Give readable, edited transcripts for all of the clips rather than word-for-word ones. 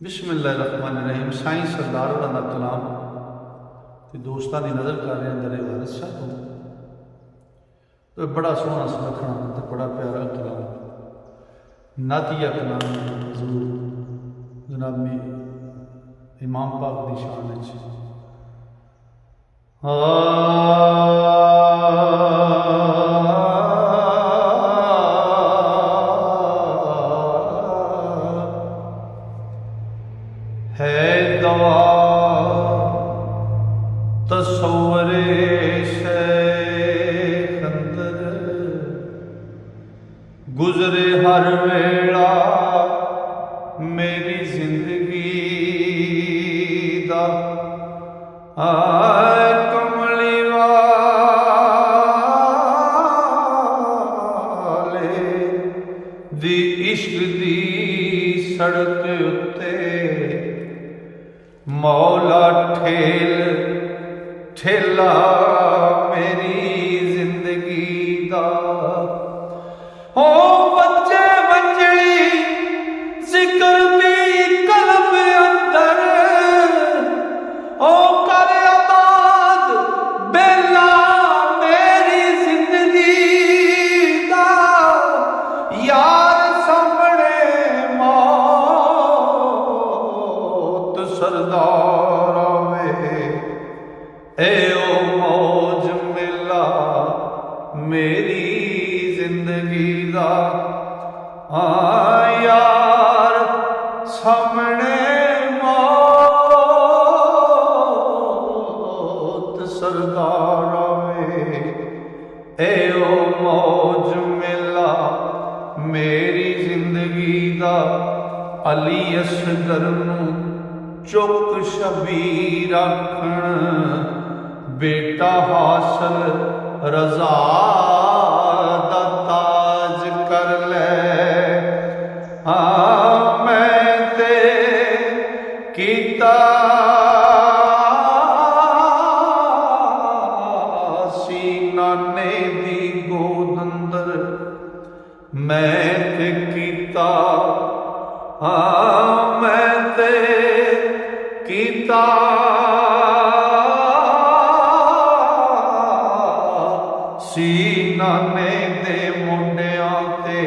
बिस्मिल्लाहिर्रहमानिर्रहीम। साईं सरदार होरां दा कलाम ते दोस्तां दी नज़र कर रहे अंदर वारिस शाह तो बड़ा सोहना सुनखना ते बड़ा प्यारा कलाम नातिया कलाम हज़ूर जनाब में इमाम पाक दी शान है दवा तसव्वुरे शेख अंदर गुजरे हर वेला मेरी जिंदगी दा कमली वाले दी इश्क दी सड़क उत्ते मौला ठेला मेरी जिंदगी दा हो बच्चे बच्चड़ी जिक्र दी कलम अंदर ओ कर आबाद बेला मेरी जिंदगी दा यार सामने मौत सरदार ए ओ मौज मेला मेरी जिंदगी दा यार सामने मौत सरदार ए ओ मौज मेला मेरी जिंदगी दा अली असगर नूं चुक शबीर आखण बेटा हासिल रजा दा ताज कर ले मैं ते कीता सी नाने दी गोद अंदर मैं ते कीता मैं ते कीता सी नाने दे मुंडियां ते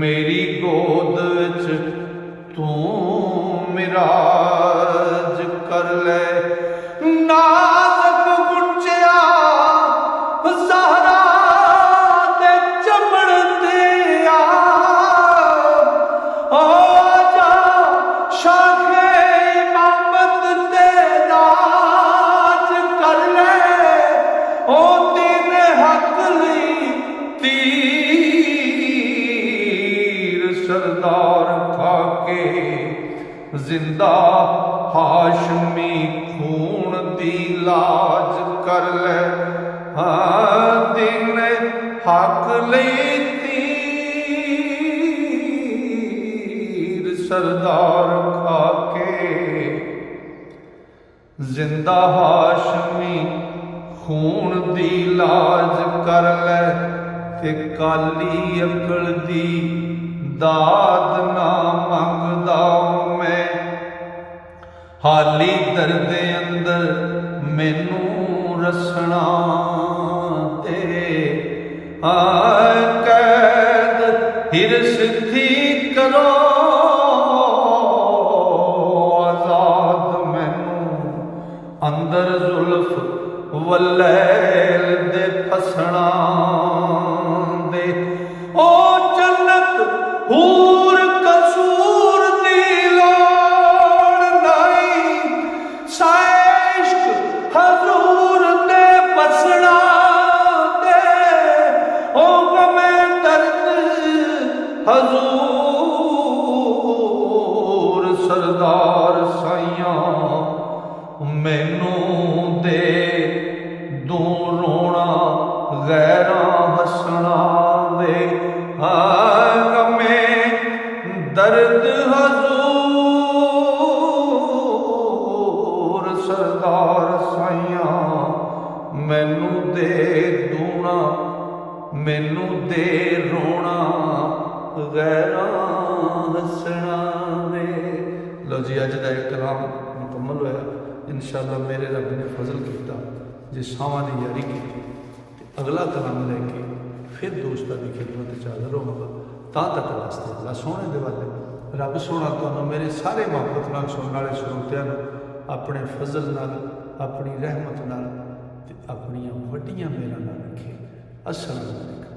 मेरी गोद विच तू मिराज कर ले नाज़क गुंजिया ज़हरा दे चमड़ ते आ जा शाखे इमामत ते राज कर ले ओ दिन हक ली तीर सरदार खाके जिंदा हाशमी खून दी लाज कर ले दिन हक ली तीर सरदार खाके जिंदा हाशमी खून दी लाज कर ले ते काली अकल दी दाद ना मंगदा मैं हाली दर्द अंदर मैनू रसना ते कैद हिरस थी करो आजाद मैनू अंदर जुल्फ वलैल दे फसना दे ओ जन्नत हूर कसूर दी लोड़ नहीं साइश्क हजूर दे बसना दे ओ गमे दर्द हजूर सरदार साइयां मैनू दे दू रोना गैरा हसना दे गमे दर्द हजूर सरदार साइयां मैनू दे दूना मैनू दे रोना गैरा हसना दे अज का एक कलाम मुकम्मल होया। इंशाअल्लाह मेरे रब ने फजल किया, जे सावां ने यारी की तो अगला कलाम लैके फिर दोस्तों की खिदमत हाज़र होगा। तक वास्ते अल्लाह सोहने दे वाले रब सोहना तुहानूं मेरे सारे मुहब्बत नाल सुनने वाले श्रोतियां अपने फजल नाल, अपनी रहमत नाल ते अपनियां वड्डियां मेहरां नाल रखे। अस्सलाम वालेकुम।